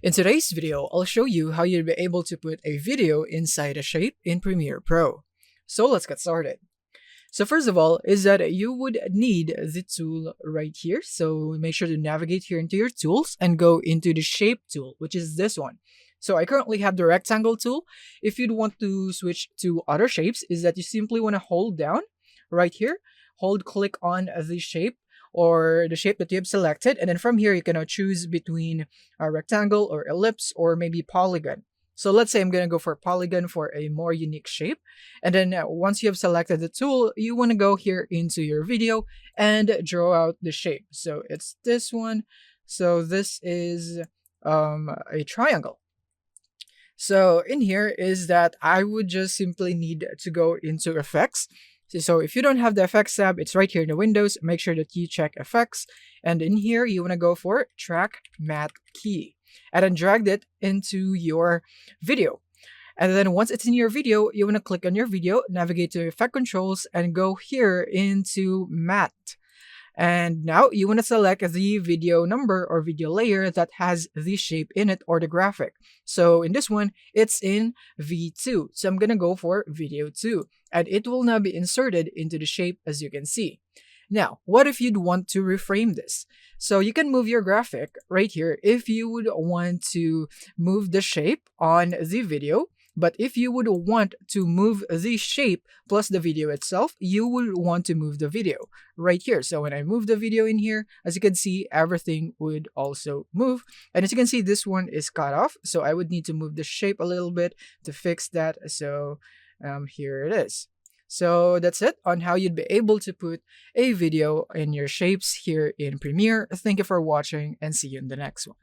In today's video, I'll show you how you'll be able to put a video inside a shape in Premiere Pro. So let's get started. So first of all is that you would need the tool right here. So make sure to navigate here into your tools and go into the shape tool, which is this one. So I currently have the rectangle tool. If you'd want to switch to other shapes, is that you simply want to hold down right here, click on the shape or the shape that you have selected, and then from here you can now choose between a rectangle or ellipse or maybe polygon. So let's say I'm going to go for polygon for a more unique shape. And then once you have selected the tool, you want to go here into your video and draw out the shape. So it's this one. So this is a triangle. So in here is that I would just simply need to go into effects. So if you don't have the effects tab, it's right here in the Windows. Make sure that you check effects. And in here, you want to go for track matte key. And then drag it into your video. And then once it's in your video, you want to click on your video, navigate to effect controls, and go here into matte. And now you want to select the video number or video layer that has the shape in it or the graphic. So in this one, it's in V2. So I'm going to go for video 2. And it will now be inserted into the shape as you can see. Now, what if you'd want to reframe this? So you can move your graphic right here if you would want to move the shape on the video. But if you would want to move the shape plus the video itself, you would want to move the video right here. So when I move the video in here, as you can see, everything would also move. And as you can see, this one is cut off. So I would need to move the shape a little bit to fix that. So here it is. So that's it on how you'd be able to put a video in your shapes here in Premiere. Thank you for watching and see you in the next one.